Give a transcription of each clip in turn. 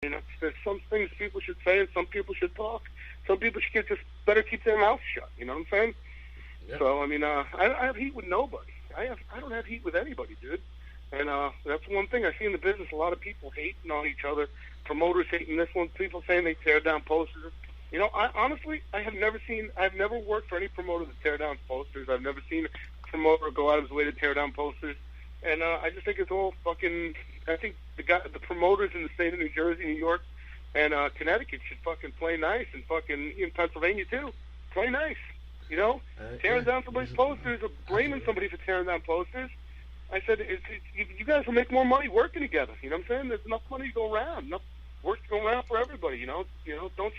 There's some things people should say and some people should talk. Some people should just better keep their mouth shut. You know what I'm saying? Yep. So I have heat with nobody. I don't have heat with anybody, dude. And that's one thing I see in the business. A lot of people hating on each other. Promoters hating this one. People saying they tear down posters. I've never worked for any promoter that tear down posters. I've never seen a promoter go out of his way to tear down posters. And I just think it's all fucking. I think the promoters in the state of New Jersey, New York, and Connecticut should fucking play nice, and fucking in Pennsylvania too, play nice. Tearing down somebody's posters or blaming somebody for tearing down posters. I said, you guys will make more money working together. You know what I'm saying? There's enough money to go around, enough work to go around for everybody. Don't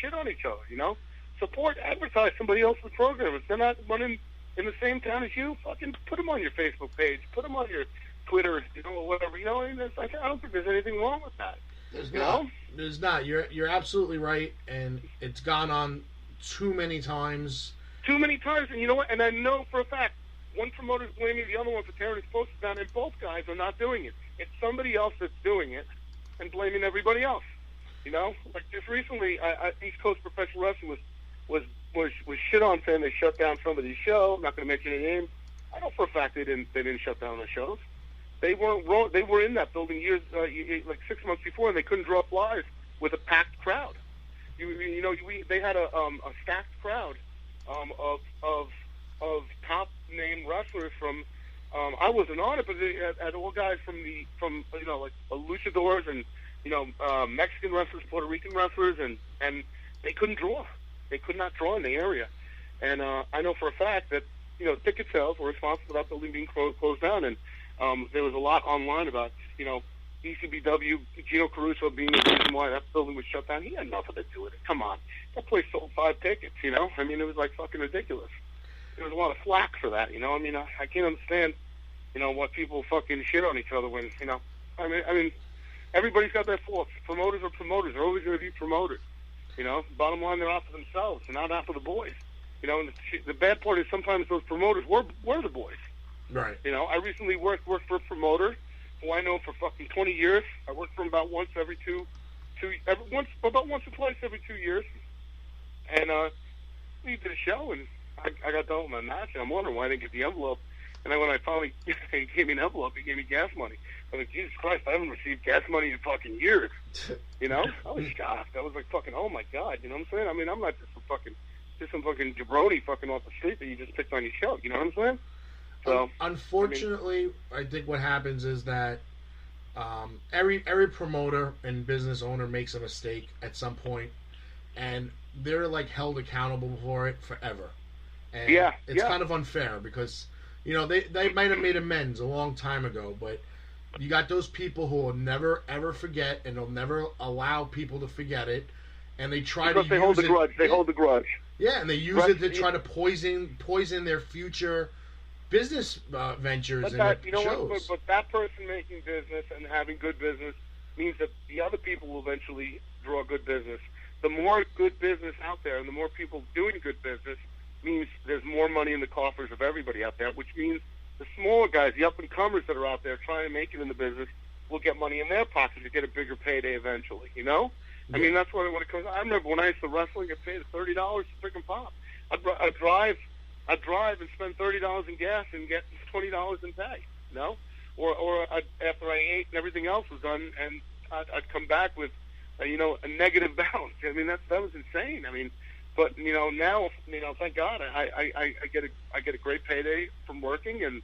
shit on each other. Support, advertise somebody else's program. If they're not running in the same town as you, fucking put them on your Facebook page, put them on your Twitter, or whatever. I don't think there's anything wrong with that. There's not. You're absolutely right, and it's gone on too many times. Too many times, and you know what? And I know for a fact, one promoter's blaming the other one for tearing his posters down, and both guys are not doing it. It's somebody else that's doing it and blaming everybody else. Like just recently, East Coast Professional Wrestling was shit on, saying they shut down somebody's show. I'm not going to mention any names. I know for a fact they didn't shut down the shows. They weren't wrong. They were in that building years, like 6 months before, and they couldn't draw flyers with a packed crowd. They had a stacked crowd of top name wrestlers from. I wasn't on it, but they had all guys from like luchadors and Mexican wrestlers, Puerto Rican wrestlers, and they couldn't draw. They could not draw in the area, and I know for a fact that ticket sales were responsible for that building being closed down, and there was a lot online about ECBW, Gino Caruso being the reason why that building was shut down. He had nothing to do with it. Come on, that place sold 5 tickets. It was like fucking ridiculous. There was a lot of flack for that. I can't understand, what people fucking shit on each other when, everybody's got their faults. Promoters are promoters. They're always going to be promoters. Bottom line, they're after themselves. They're not after the boys. And the bad part is sometimes those promoters were the boys. Right. I recently worked for a promoter who I know for fucking 20 years. I worked for him about once or twice every 2 years. And we did a show, and I got done with my match, and I'm wondering why I didn't get the envelope. And then when I finally he gave me an envelope, he gave me gas money. I was like, Jesus Christ, I haven't received gas money in fucking years. I was shocked. I was like, fucking, oh my God. You know what I'm saying? I'm not just some fucking jabroni fucking off the street that you just picked on your show. You know what I'm saying? So, unfortunately, I think what happens is that every promoter and business owner makes a mistake at some point, and they're like held accountable for it forever. And it's kind of unfair because they might have made amends a long time ago, but you got those people who will never ever forget, and they'll never allow people to forget it, and they try to use hold the grudge. They hold the grudge. Yeah, and they use it to try to poison their future business ventures and shows. But that person making business and having good business means that the other people will eventually draw good business. The more good business out there and the more people doing good business means there's more money in the coffers of everybody out there, which means the smaller guys, the up-and-comers that are out there trying to make it in the business will get money in their pockets to get a bigger payday eventually, Yeah. That's what when it comes. I remember when I used to wrestle, I get paid $30 to freaking pop. I'd drive and spend $30 in gas and get $20 in pay, Or after I ate and everything else was done, and I'd come back with, a negative balance. That was insane. But now, thank God, I get a great payday from working, and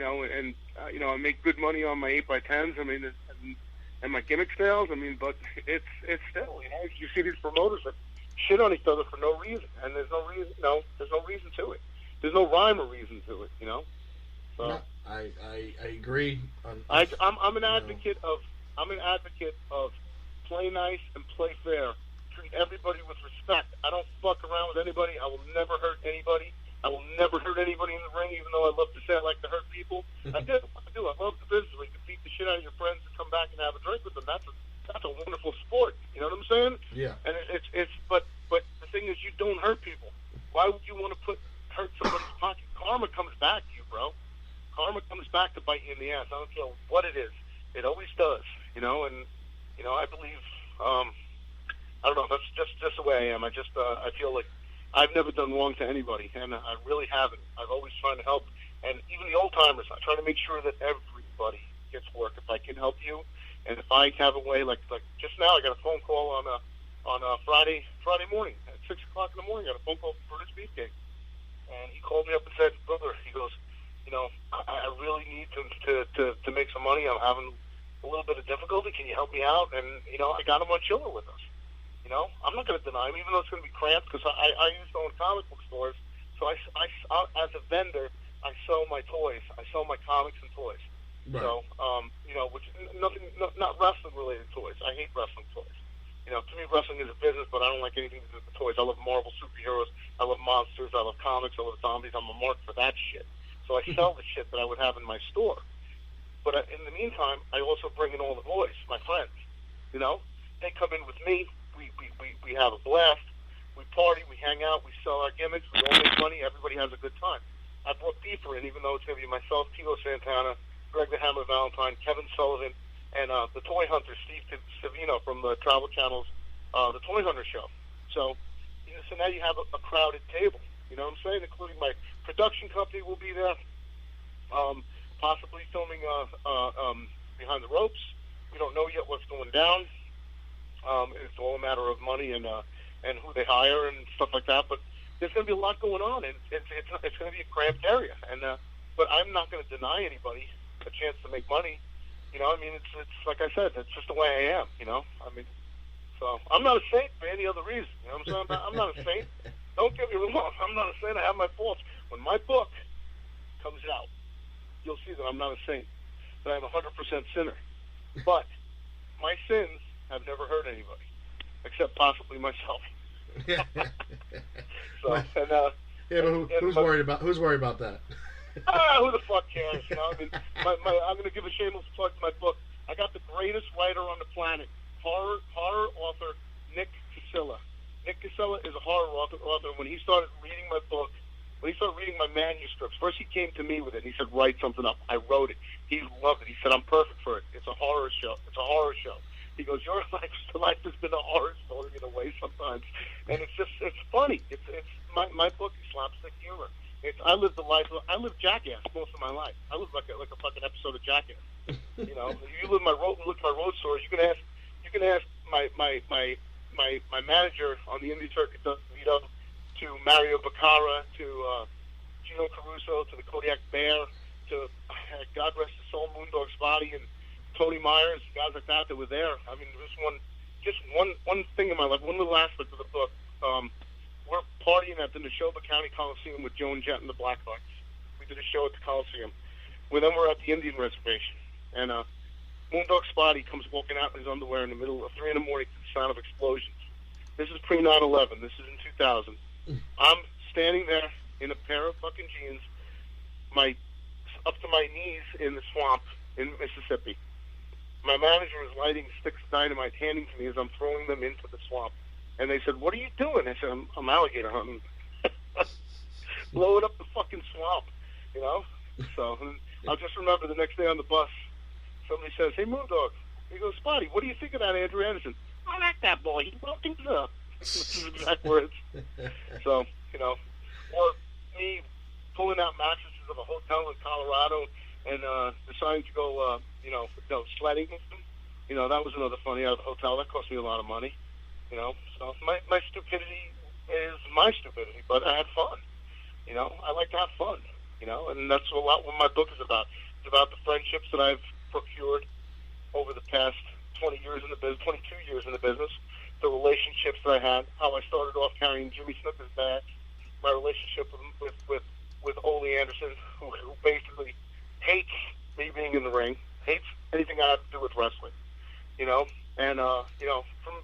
I make good money on my 8x10s. And my gimmick sales. But it's still, you see these promoters that shit on each other for no reason, and there's no reason. There's no reason to it. There's no rhyme or reason to it. So no, I agree. I'm an advocate of play nice and play fair. Treat everybody with respect. I don't fuck around with anybody. I will never hurt anybody. I will never hurt anybody in the ring, even though I love to say I like to hurt people. I do. I love the business where you can beat the shit out of your friends and come back and have a drink with them. That's a wonderful sport. You know what I'm saying? Yeah. And but the thing is, you don't hurt people. Why would you want to hurt somebody's pocket? Karma comes back to you, bro. Karma comes back to bite you in the ass. I don't care what it is. It always does. And I believe way I am. I feel like I've never done wrong to anybody, and I really haven't. I've always tried to help, and even the old timers, I try to make sure that everybody gets work. If I can help you, and if I have a way, like just now, I got a phone call on a Friday morning at 6:00 in the morning. I got a phone call from Brutus Beefcake, and he called me up and said, "Brother," he goes, I really need to make some money. I'm having a little bit of difficulty. Can you help me out? And I got him on Chiller with us. I'm not going to deny him, even though it's going to be cramped, because I used to own comic book stores. So I as a vendor, I sell my toys. I sell my comics and toys. Right. So which not wrestling related toys. I hate wrestling toys. To me, wrestling is a business, but I don't like anything to do with the toys. I love Marvel superheroes. I love monsters. I love comics. I love zombies. I'm a mark for that shit. So I sell the shit that I would have in my store. But in the meantime, I also bring in all the boys, my friends. They come in with me. We have a blast. We party. We hang out. We sell our gimmicks. We all make money. Everybody has a good time. I brought Beefer in, even though it's going to be myself, Tito Santana, Greg the Hammer Valentine, Kevin Sullivan, and the Toy Hunter, Steve Savino from the Travel Channel's The Toy Hunter Show. So now you have a crowded table. You know what I'm saying? Including my production company will be there, possibly filming Behind the Ropes. We don't know yet what's going down. It's all a matter of money and who they hire and stuff like that. But there's going to be a lot going on, and it's going to be a cramped area. And but I'm not going to deny anybody a chance to make money. It's like I said, it's just the way I am. So I'm not a saint for any other reason. I'm saying? I'm not a saint. Don't get me wrong. I'm not a saint. I have my faults. When my book comes out, you'll see that I'm not a saint. That I'm 100% sinner. But my sins have never hurt anybody, except possibly myself. So, who's worried about that? Who the fuck cares? I'm going to give a shameless plug to my book. I got the greatest writer on the planet, horror author Nick Casilla. Nick Casilla is a horror author. When he started reading my book, when he started reading my manuscripts, first he came to me with it. He said, "Write something up." I wrote it. He loved it. He said, "I'm perfect for it. It's a horror show. It's a horror show." He goes, "Your life has been a horror story in a way sometimes, and it's funny. It's my book is slapstick humor. I lived Jackass most of my life. I lived like a fucking episode of Jackass. You look at my road stories. You can ask my manager on the indie circuit, to Mario Baccara, to Gino Caruso, to the Kodiak Bear, to God rest his soul, Moondog's Body, and Tony Myers, guys like that were there. Just one thing in my life, one little aspect of the book. We're partying at the Neshoba County Coliseum with Joan Jett and the Blackhearts. We did a show at the Coliseum. Then we're at the Indian Reservation, and Moondog Spotty comes walking out in his underwear in the middle of 3 in the morning to the sound of explosions. This is pre-9/11. This is in 2000. I'm standing there in a pair of fucking jeans, up to my knees in the swamp in Mississippi. My manager is lighting sticks of dynamite, handing to me as I'm throwing them into the swamp. And they said, "What are you doing?" I said, I'm alligator hunting. Blowing up the fucking swamp, So I'll just remember the next day on the bus, somebody says, "Hey, Moondog." He goes, "Spotty, what do you think of that Andrew Anderson?" "I like that boy. He blows things up." This is exact words. So, or me pulling out mattresses of a hotel in Colorado and deciding to go, sledding with them. That was another funny out of the hotel. That cost me a lot of money. So my stupidity is my stupidity, but I had fun. I like to have fun. And that's a lot what my book is about. It's about the friendships that I've procured over the past 22 years in the business, the relationships that I had, how I started off carrying Jimmy Snooker's bags, my relationship with Ole Anderson, who basically hates me being in the ring, hates anything I have to do with wrestling, and from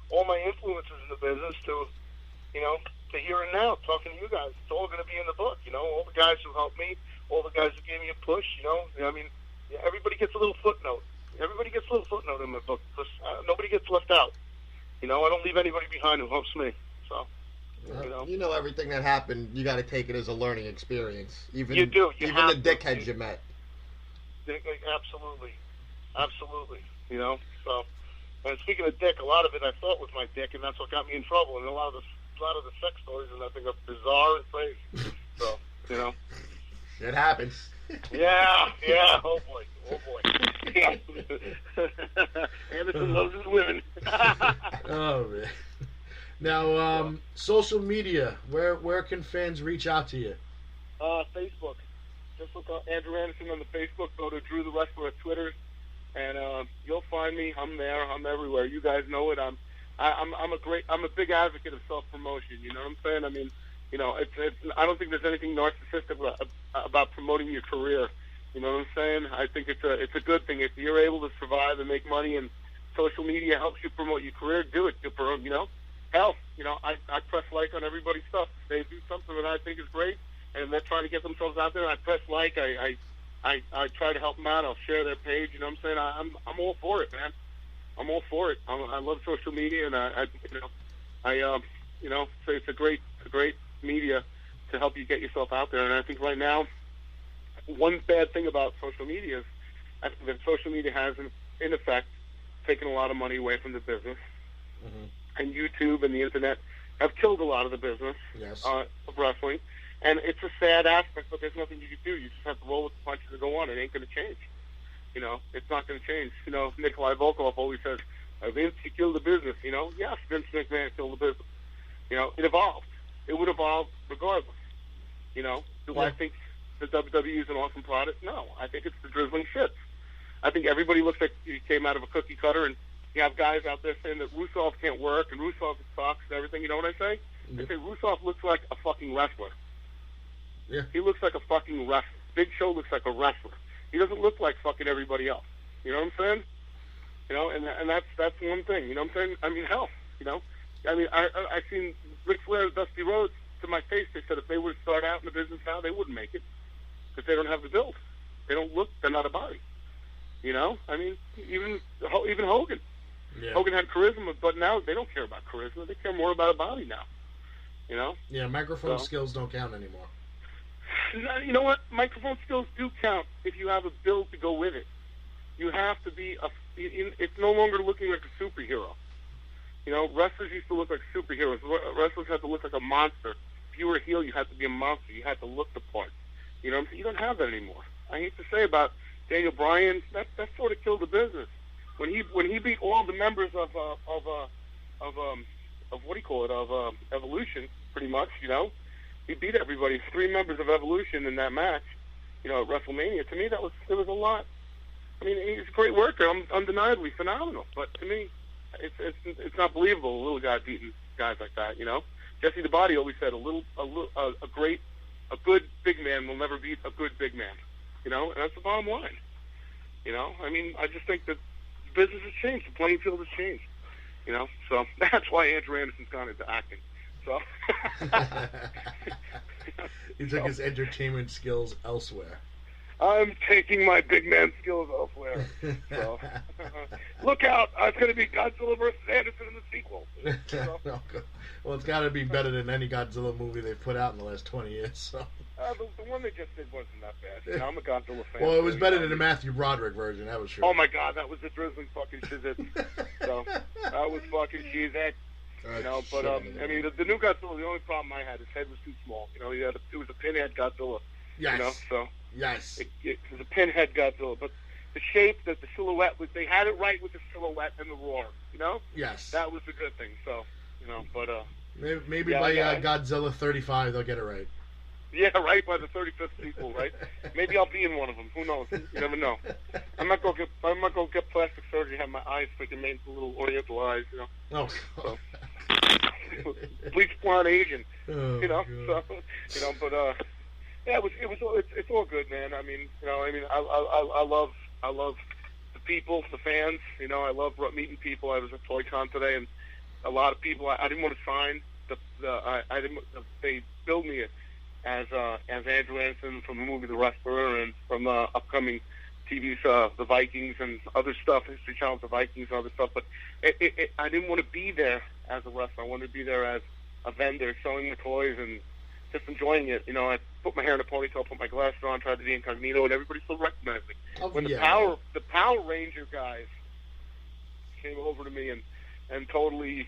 all my influences in the business to here and now, talking to you guys, it's all going to be in the book, all the guys who helped me, all the guys who gave me a push, everybody gets a little footnote. Everybody gets a little footnote in my book, because nobody gets left out. I don't leave anybody behind who helps me, so. Everything that happened, you got to take it as a learning experience. Even you do. Even the dickheads you met. Absolutely. So, And speaking of dick, a lot of it I thought was my dick, and that's what got me in trouble. And a lot of the sex stories and nothing are bizarre and crazy. So, you know. It happens. Yeah. Oh boy. Anderson loves his women. Oh man. Now, social media. Where can fans reach out to you? Facebook. Just look up Andrew Anderson on the Facebook. Go to Drew the Wrestler at Twitter, and you'll find me. I'm there. I'm everywhere. You guys know it. I'm a big advocate of self promotion. You know what I'm saying? I mean, you know, I don't think there's anything narcissistic about promoting your career. You know what I'm saying? I think it's a good thing if you're able to survive and make money, and social media helps you promote your career. Do it. You know, hell, you know, I press like on everybody's stuff. They do something that I think is great, and they're trying to get themselves out there. I press like. I try to help them out. I'll share their page. You know what I'm saying? I'm all for it, man. I'm all for it. I love social media, and so it's a great media to help you get yourself out there. And I think right now, one bad thing about social media is I think that social media has, in effect, taken a lot of money away from the business. Mm-hmm. And YouTube and the internet have killed a lot of the business of wrestling. And it's a sad aspect, but there's nothing you can do. You just have to roll with the punches and go on. It ain't going to change. You know, it's not going to change. You know, Nikolai Volkov always says, Vince, he killed the business. You know, yes, Vince McMahon killed the business. You know, it evolved. It would evolve regardless. You know, do I think the WWE is an awesome product? No. I think it's the drizzling shit. I think everybody looks like he came out of a cookie cutter, and you have guys out there saying that Rusev can't work and Rusev sucks and everything. You know what I say? I say Rusev looks like a fucking wrestler. Yeah. He looks like a fucking wrestler. Big Show looks like a wrestler. He doesn't look like fucking everybody else. You know what I'm saying? You know, and that's one thing. You know what I'm saying? I mean, hell, you know. I mean, I seen Ric Flair, Dusty Rhodes, to my face. They said if they were to start out in the business now, they wouldn't make it because they don't have the build. They don't look. They're not a body. You know. I mean, even Hogan. Yeah. Hogan had charisma, but now they don't care about charisma. They care more about a body now. You know. Yeah, microphone skills don't count anymore. You know what? Microphone skills do count if you have a build to go with it. You have to be it's no longer looking like a superhero. You know, wrestlers used to look like superheroes. Wrestlers had to look like a monster. If you were a heel, you had to be a monster. You had to look the part. You know what I'm saying? You don't have that anymore. I hate to say about Daniel Bryan, that sort of killed the business. When he beat all the members of what do you call it, of Evolution, pretty much, you know. He beat everybody, 3 members of Evolution in that match, you know, at WrestleMania. To me, it was a lot. I mean, he's a great worker, undeniably phenomenal. But to me, it's not believable. A little guy beating guys like that, you know. Jesse the Body always said a good big man will never beat a good big man, you know. And that's the bottom line, you know. I mean, I just think that business has changed, the playing field has changed, you know. So that's why Andrew Anderson's gone into acting. So he took his entertainment skills elsewhere. I'm taking my big man skills elsewhere. So look out! It's going to be Godzilla versus Anderson in the sequel. So. Well, it's got to be better than any Godzilla movie they've put out in the last 20 years. So. The one they just did wasn't that bad. You know, I'm a Godzilla fan. Well, it was better than the Matthew Broderick version. That was true. Oh my God, that was the drizzling fucking shizit. So that was fucking shizit. You know, but I mean, the new Godzilla. The only problem I had, his head was too small. You know, it was a pinhead Godzilla. Yes. You know, so yes, it was a pinhead Godzilla. But the shape, the silhouette, they had it right with the silhouette and the roar. You know. Yes. That was the good thing. So, you know, but maybe by Godzilla 35 they'll get it right. Yeah, right, by the 35th sequel, right? Maybe I'll be in one of them. Who knows? You never know. I'm not gonna get plastic surgery. Have my eyes freaking made a little Oriental eyes, you know. Oh. So, bleach blonde Asian, oh, you know. God. So, you know, but yeah, it's all good, man. I mean, you know, I love the people, the fans. You know, I love meeting people. I was at ToyCon today, and a lot of people. I didn't want to sign they billed me as Andrew Anderson from the movie The Wrestler and from the upcoming TV The Vikings and other stuff, History Channel, The Vikings and other stuff. But I didn't want to be there as a wrestler. I wanted to be there as a vendor, selling the toys and just enjoying it. You know, I put my hair in a ponytail, put my glasses on, tried to be incognito, and everybody still recognized me. Oh, when the Power Ranger guys came over to me and totally